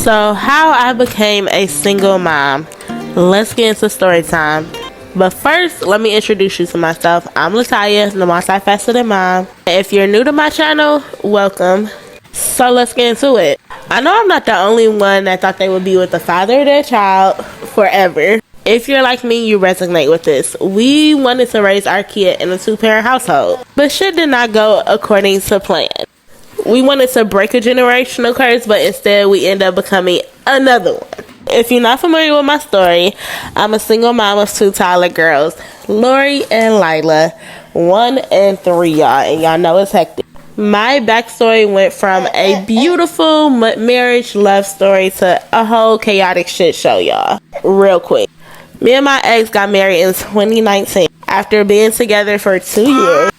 So, how I became a single mom. Let's get into story time. But first, let me introduce you to myself. I'm Latyawells, the multifaceted mom. If you're new to my channel, welcome. So let's get into it. I know I'm not the only one that thought they would be with the father of their child forever. If you're like me, you resonate with this. We wanted to raise our kid in a 2-parent household, but shit did not go according to plan. We wanted to break a generational curse, but instead we end up becoming another one. If you're not familiar with my story, I'm a single mom of 2 toddler girls, Lori and Lila, 1 and 3, y'all, and y'all know it's hectic. My backstory went from a beautiful marriage love story to a whole chaotic shit show, y'all. Real quick. Me and my ex got married in 2019 after being together for 2 years.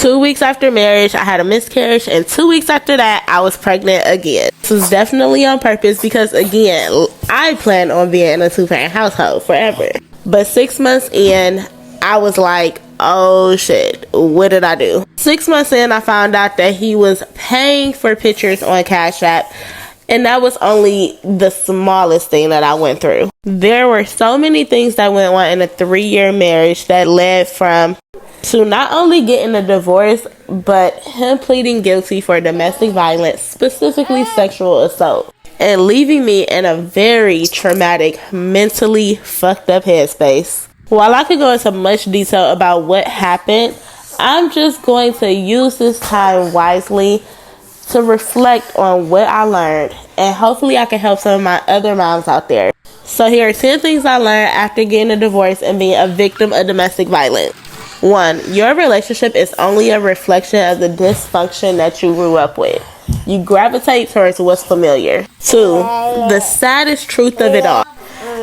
2 weeks after marriage, I had a miscarriage, and 2 weeks after that, I was pregnant again. This was definitely on purpose because, again, I planned on being in a 2-parent household forever. But 6 months in, I was like, oh shit, what did I do? 6 months in, I found out that he was paying for pictures on Cash App, and that was only the smallest thing that I went through. There were so many things that went on in a 3-year marriage that led to not only getting a divorce, but him pleading guilty for domestic violence, specifically sexual assault, and leaving me in a very traumatic, mentally fucked up headspace. While I could go into much detail about what happened, I'm just going to use this time wisely to reflect on what I learned, and hopefully I can help some of my other moms out there. So here are 10 things I learned after getting a divorce and being a victim of domestic violence. 1. Your relationship is only a reflection of the dysfunction that you grew up with. You gravitate towards what's familiar. 2. The saddest truth of it all.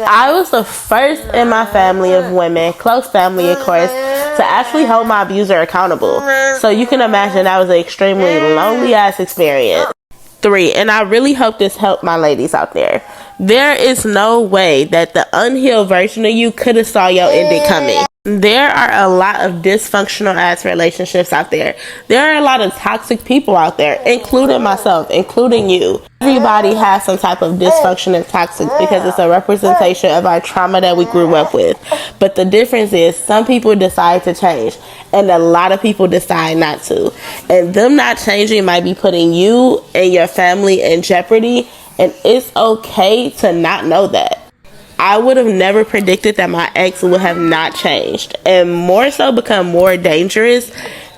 I was the first in my family of women, close family of course, to actually hold my abuser accountable. So you can imagine that was an extremely lonely ass experience. 3. And I really hope this helped my ladies out there. There is no way that the unhealed version of you could have saw your ending coming. There are a lot of dysfunctional ass relationships out there. There are a lot of toxic people out there, including myself, including you. Everybody has some type of dysfunction and toxic because it's a representation of our trauma that we grew up with. But the difference is some people decide to change and a lot of people decide not to. And them not changing might be putting you and your family in jeopardy, and it's okay to not know that. I would have never predicted that my ex would have not changed and more so become more dangerous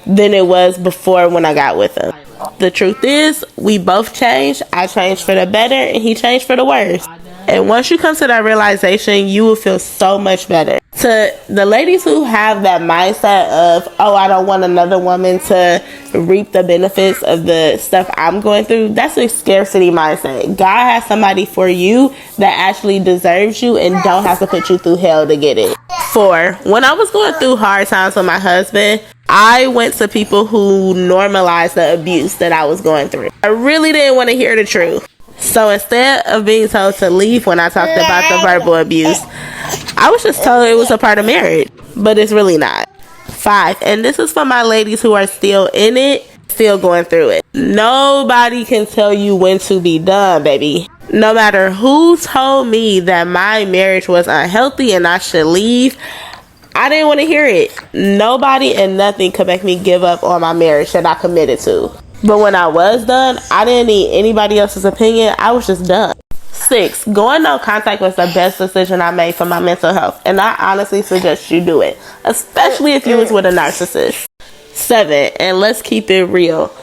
than it was before when I got with him. The truth is, we both changed. I changed for the better and he changed for the worse. And once you come to that realization, you will feel so much better. To the ladies who have that mindset of, oh, I don't want another woman to reap the benefits of the stuff I'm going through, that's a scarcity mindset. God has somebody for you that actually deserves you and don't have to put you through hell to get it. 4, when I was going through hard times with my husband, I went to people who normalized the abuse that I was going through. I really didn't want to hear the truth. So instead of being told to leave when I talked about the verbal abuse, I was just told it was a part of marriage, but it's really not. 5, and this is for my ladies who are still in it, still going through it. Nobody can tell you when to be done, baby. No matter who told me that my marriage was unhealthy and I should leave, I didn't want to hear it. Nobody and nothing could make me give up on my marriage that I committed to. But when I was done, I didn't need anybody else's opinion. I was just done. 6, going no contact was the best decision I made for my mental health. And I honestly suggest you do it, especially if you was with a narcissist. 7, and let's keep it real.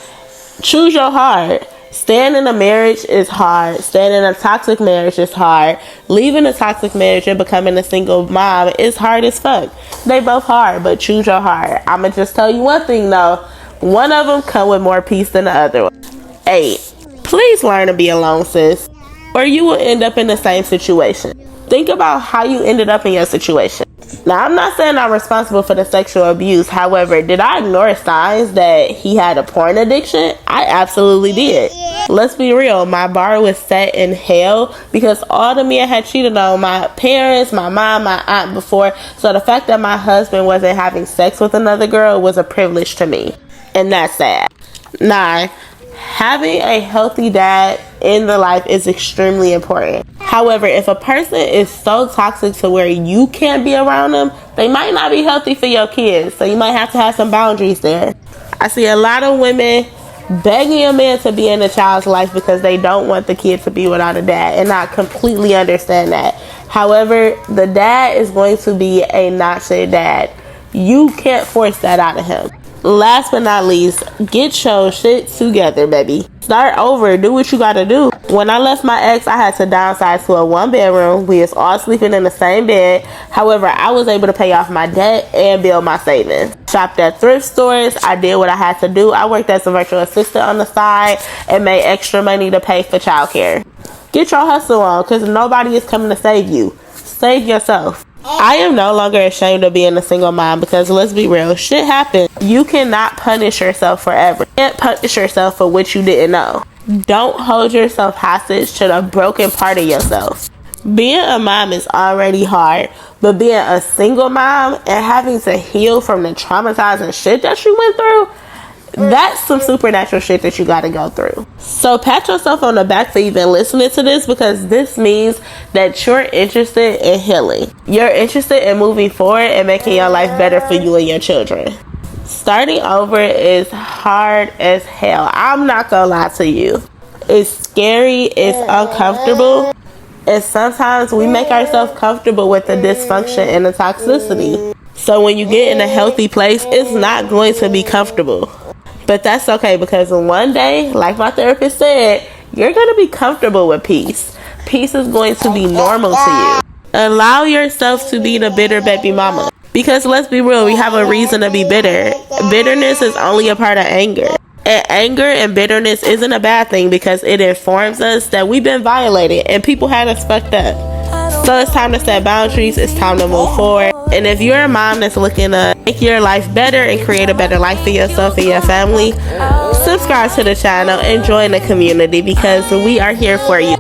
Choose your heart. Staying in a marriage is hard. Staying in a toxic marriage is hard. Leaving a toxic marriage and becoming a single mom is hard as fuck. They both hard, but choose your heart. I'ma just tell you one thing though. One of them come with more peace than the other one. 8, please learn to be alone, sis, or you will end up in the same situation. Think about how you ended up in your situation. Now, I'm not saying I'm responsible for the sexual abuse. However, did I ignore signs that he had a porn addiction? I absolutely did. Let's be real. My bar was set in hell because all the men had cheated on my parents, my mom, my aunt before. So the fact that my husband wasn't having sex with another girl was a privilege to me. And that's sad. 9, having a healthy dad in the life is extremely important. However, if a person is so toxic to where you can't be around them, they might not be healthy for your kids. So you might have to have some boundaries there. I see a lot of women begging a man to be in a child's life because they don't want the kid to be without a dad, and I completely understand that. However, the dad is going to be a not your dad. You can't force that out of him. Last but not least, get your shit together, baby. Start over. Do what you gotta do. When I left my ex, I had to downsize to a 1-bedroom. We was all sleeping in the same bed. However, I was able to pay off my debt and build my savings. Shopped at thrift stores. I did what I had to do. I worked as a virtual assistant on the side and made extra money to pay for childcare. Get your hustle on, because nobody is coming to save you. Save yourself. I am no longer ashamed of being a single mom because, let's be real, shit happens. You cannot punish yourself forever. You can't punish yourself for what you didn't know. Don't hold yourself hostage to the broken part of yourself. Being a mom is already hard, but being a single mom and having to heal from the traumatizing shit that you went through, that's some supernatural shit that you gotta go through. So pat yourself on the back for even listening to this, because this means that you're interested in healing. You're interested in moving forward and making your life better for you and your children. Starting over is hard as hell. I'm not gonna lie to you. It's scary, it's uncomfortable, and sometimes we make ourselves comfortable with the dysfunction and the toxicity. So when you get in a healthy place, it's not going to be comfortable. But that's okay, because one day, like my therapist said, you're going to be comfortable with peace. Peace is going to be normal to you. Allow yourself to be the bitter baby mama. Because let's be real, we have a reason to be bitter. Bitterness is only a part of anger. And anger and bitterness isn't a bad thing, because it informs us that we've been violated and people had us fucked up. So it's time to set boundaries. It's time to move forward. And if you're a mom that's looking to make your life better and create a better life for yourself and your family, subscribe to the channel and join the community, because we are here for you.